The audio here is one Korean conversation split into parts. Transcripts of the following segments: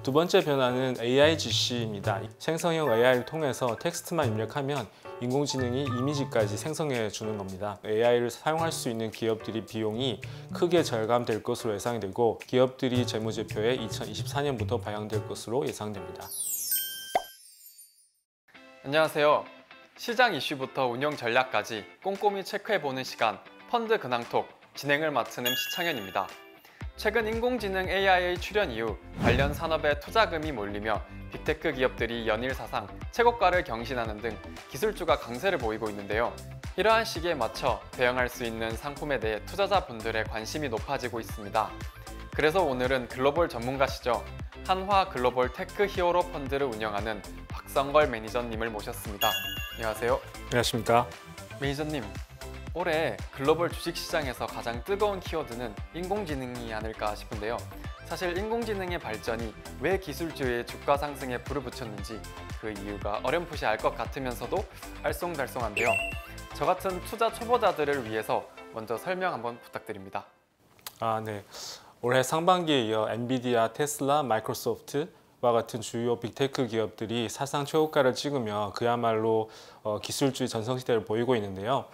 두 번째 변화는 AIGC입니다. 생성형 AI를 통해서 텍스트만 입력하면 인공지능이 이미지까지 생성해 주는 겁니다. AI를 사용할 수 있는 기업들이 비용이 크게 절감될 것으로 예상이 되고 기업들이 재무제표에 2024년부터 반영될 것으로 예상됩니다. 안녕하세요. 시장 이슈부터 운영 전략까지 꼼꼼히 체크해보는 시간 펀드 근황톡 진행을 맡은 시창현입니다. 최근 인공지능 AI의 출현 이후 관련 산업에 투자금이 몰리며 빅테크 기업들이 연일 사상 최고가를 경신하는 등 기술주가 강세를 보이고 있는데요. 이러한 시기에 맞춰 대응할 수 있는 상품에 대해 투자자분들의 관심이 높아지고 있습니다. 그래서 오늘은 글로벌 전문가시죠. 한화 글로벌 테크 히어로 펀드를 운영하는 박성걸 매니저님을 모셨습니다. 안녕하세요. 안녕하십니까? 매니저님, 올해 글로벌 주식시장에서 가장 뜨거운 키워드는 인공지능이 아닐까 싶은데요. 사실 인공지능의 발전이 왜 기술주의 주가 상승에 불을 붙였는지 그 이유가 어렴풋이 알 것 같으면서도 알쏭달쏭한데요. 저 같은 투자 초보자들을 위해서 먼저 설명 한번 부탁드립니다. 네. 올해 상반기에 이어 엔비디아, 테슬라, 마이크로소프트와 같은 주요 빅테크 기업들이 사상 최고가를 찍으며 그야말로 기술주의 전성시대를 보이고 있는데요.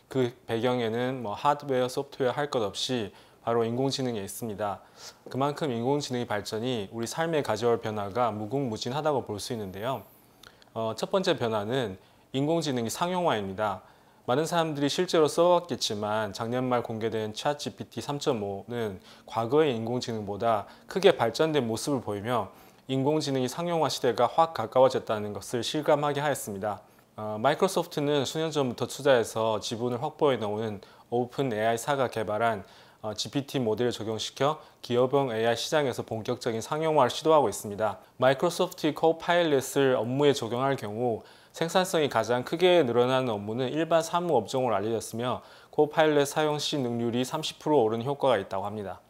그 배경에는 하드웨어, 소프트웨어 할 것 없이 바로 인공지능이 있습니다. 그만큼 인공지능의 발전이 우리 삶에 가져올 변화가 무궁무진하다고 볼 수 있는데요. 첫 번째 변화는 인공지능의 상용화입니다. 많은 사람들이 실제로 써왔겠지만 작년 말 공개된 챗GPT 3.5는 과거의 인공지능보다 크게 발전된 모습을 보이며 인공지능의 상용화 시대가 확 가까워졌다는 것을 실감하게 하였습니다. 마이크로소프트는 수년 전부터 투자해서 지분을 확보해 놓은 오픈 AI사가 개발한 GPT 모델을 적용시켜 기업용 AI 시장에서 본격적인 상용화를 시도하고 있습니다. 마이크로소프트의 코파일럿을 업무에 적용할 경우 생산성이 가장 크게 늘어나는 업무는 일반 사무 업종으로 알려졌으며 코파일럿 사용 시 능률이 30% 오르는 효과가 있다고 합니다.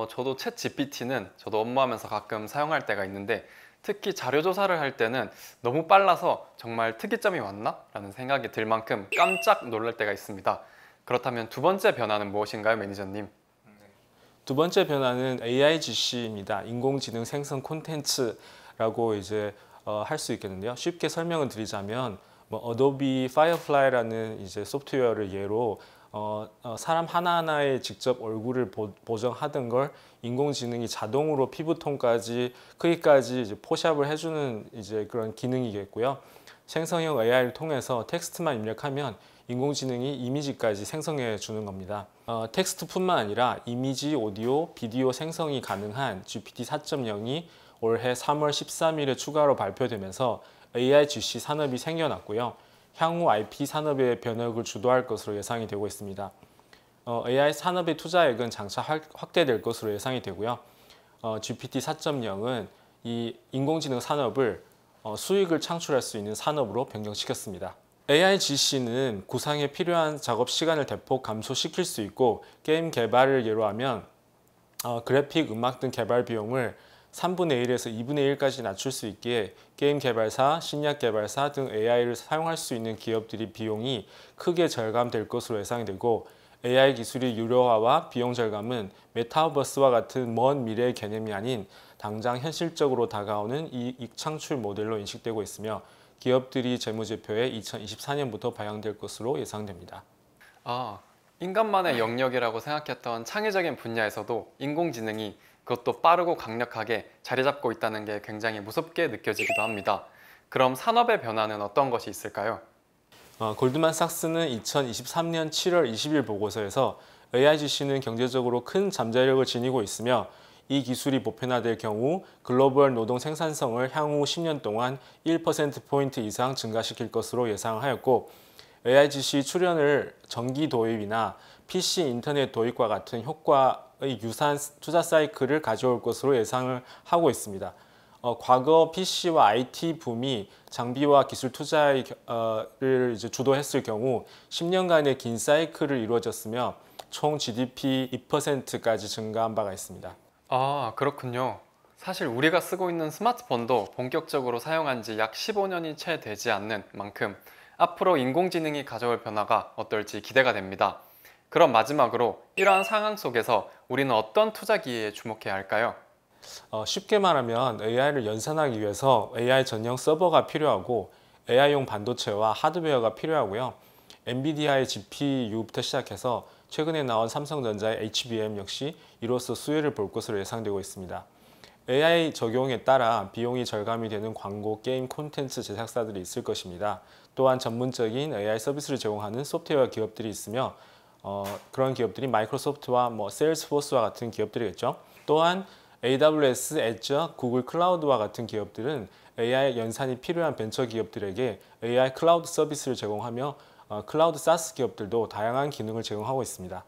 저도 챗 GPT는 저도 업무하면서 가끔 사용할 때가 있는데 특히 자료 조사를 할 때는 너무 빨라서 정말 특이점이 왔나? 라는 생각이 들 만큼 깜짝 놀랄 때가 있습니다. 그렇다면 두 번째 변화는 무엇인가요, 매니저님? 두 번째 변화는 AIGC입니다. 인공지능 생성 콘텐츠라고 할 수 있겠는데요. 쉽게 설명을 드리자면 어도비 파이어플라이라는 소프트웨어를 예로 사람 하나하나의 직접 얼굴을 보정하던 걸 인공지능이 자동으로 피부톤까지 크기까지 포샵을 해주는 그런 기능이겠고요. 생성형 AI를 통해서 텍스트만 입력하면 인공지능이 이미지까지 생성해 주는 겁니다. 텍스트뿐만 아니라 이미지, 오디오, 비디오 생성이 가능한 GPT 4.0이 올해 3월 13일에 추가로 발표되면서 AIGC 산업이 생겨났고요. 향후 IP 산업의 변혁을 주도할 것으로 예상이 되고 있습니다. AI 산업의 투자액은 장차 확대될 것으로 예상이 되고요. GPT 4.0은 이 인공지능 산업을 수익을 창출할 수 있는 산업으로 변경시켰습니다. AIGC는 구상에 필요한 작업 시간을 대폭 감소시킬 수 있고 게임 개발을 예로 하면 그래픽, 음악 등 개발 비용을 3분의 1에서 2분의 1까지 낮출 수 있기에 게임 개발사, 신약 개발사 등 AI를 사용할 수 있는 기업들이 비용이 크게 절감될 것으로 예상이 되고 AI 기술의 유료화와 비용 절감은 메타버스와 같은 먼 미래의 개념이 아닌 당장 현실적으로 다가오는 이익 창출 모델로 인식되고 있으며 기업들이 재무제표에 2024년부터 반영될 것으로 예상됩니다. 인간만의 영역이라고 생각했던 창의적인 분야에서도 인공지능이 그것도 빠르고 강력하게 자리 잡고 있다는 게 굉장히 무섭게 느껴지기도 합니다. 그럼 산업의 변화는 어떤 것이 있을까요? 골드만삭스는 2023년 7월 20일 보고서에서 AIGC는 경제적으로 큰 잠재력을 지니고 있으며 이 기술이 보편화될 경우 글로벌 노동 생산성을 향후 10년 동안 1%포인트 이상 증가시킬 것으로 예상하였고 AIGC 출현을 전기 도입이나 PC 인터넷 도입과 같은 효과의 유사한 투자 사이클을 가져올 것으로 예상을 하고 있습니다. 과거 PC와 IT 붐이 장비와 기술 투자를 주도했을 경우 10년간의 긴 사이클을 이루어졌으며 총 GDP 2%까지 증가한 바가 있습니다. 그렇군요. 사실 우리가 쓰고 있는 스마트폰도 본격적으로 사용한 지 약 15년이 채 되지 않는 만큼 앞으로 인공지능이 가져올 변화가 어떨지 기대가 됩니다. 그럼 마지막으로 이러한 상황 속에서 우리는 어떤 투자 기회에 주목해야 할까요? 쉽게 말하면 AI를 연산하기 위해서 AI 전용 서버가 필요하고 AI용 반도체와 하드웨어가 필요하고요. 엔비디아의 GPU부터 시작해서 최근에 나온 삼성전자의 HBM 역시 이로써 수혜를 볼 것으로 예상되고 있습니다. AI 적용에 따라 비용이 절감이 되는 광고, 게임, 콘텐츠 제작사들이 있을 것입니다. 또한 전문적인 AI 서비스를 제공하는 소프트웨어 기업들이 있으며 그런 기업들이 마이크로소프트와 세일즈포스와 같은 기업들이겠죠. 또한 AWS, Azure, 구글 클라우드와 같은 기업들은 AI 연산이 필요한 벤처 기업들에게 AI 클라우드 서비스를 제공하며 클라우드 사스 기업들도 다양한 기능을 제공하고 있습니다.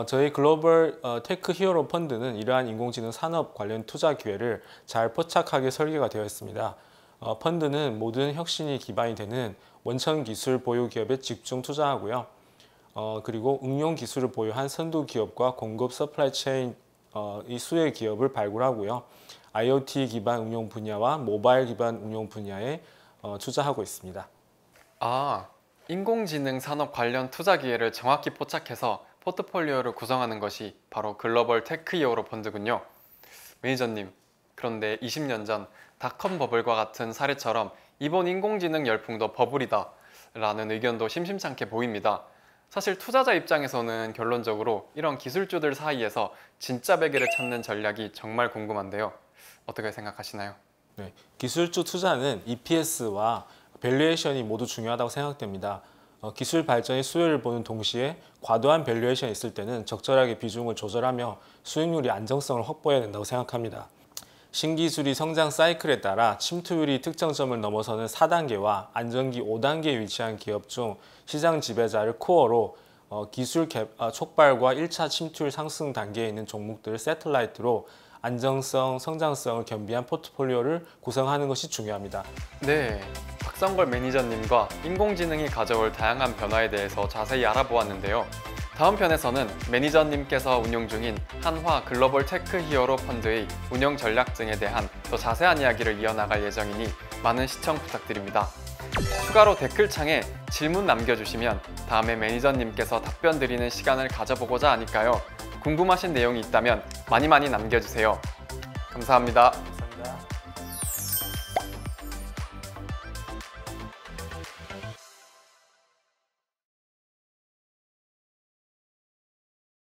저희 글로벌 테크 히어로 펀드는 이러한 인공지능 산업 관련 투자 기회를 잘 포착하게 설계가 되어 있습니다. 펀드는 모든 혁신이 기반이 되는 원천 기술 보유 기업에 집중 투자하고요. 그리고 응용 기술을 보유한 선두 기업과 공급 서플라이 체인 이 수혜 기업을 발굴하고요. IoT 기반 응용 분야와 모바일 기반 응용 분야에 투자하고 있습니다. 인공지능 산업 관련 투자 기회를 정확히 포착해서 포트폴리오를 구성하는 것이 바로 글로벌 테크 히어로 펀드군요. 매니저님, 그런데 20년 전 닷컴 버블과 같은 사례처럼 이번 인공지능 열풍도 버블이다 라는 의견도 심심찮게 보입니다. 사실 투자자 입장에서는 결론적으로 이런 기술주들 사이에서 진짜 베개를 찾는 전략이 정말 궁금한데요. 어떻게 생각하시나요? 네, 기술주 투자는 EPS와 밸류에이션이 모두 중요하다고 생각됩니다. 기술 발전의 수요를 보는 동시에 과도한 밸류에이션이 있을 때는 적절하게 비중을 조절하며 수익률이 안정성을 확보해야 된다고 생각합니다. 신기술이 성장 사이클에 따라 침투율이 특정 점을 넘어서는 4단계와 안정기 5단계에 위치한 기업 중 시장 지배자를 코어로 기술 촉발과 1차 침투율 상승 단계에 있는 종목들을 새틀라이트로 안정성, 성장성을 겸비한 포트폴리오를 구성하는 것이 중요합니다. 네, 박성걸 매니저님과 인공지능이 가져올 다양한 변화에 대해서 자세히 알아보았는데요. 다음 편에서는 매니저님께서 운용 중인 한화 글로벌 테크 히어로 펀드의 운영 전략 등에 대한 더 자세한 이야기를 이어나갈 예정이니 많은 시청 부탁드립니다. 추가로 댓글창에 질문 남겨주시면 다음에 매니저님께서 답변 드리는 시간을 가져보고자 하니까요. 궁금하신 내용이 있다면 많이 남겨주세요. 감사합니다. 감사합니다.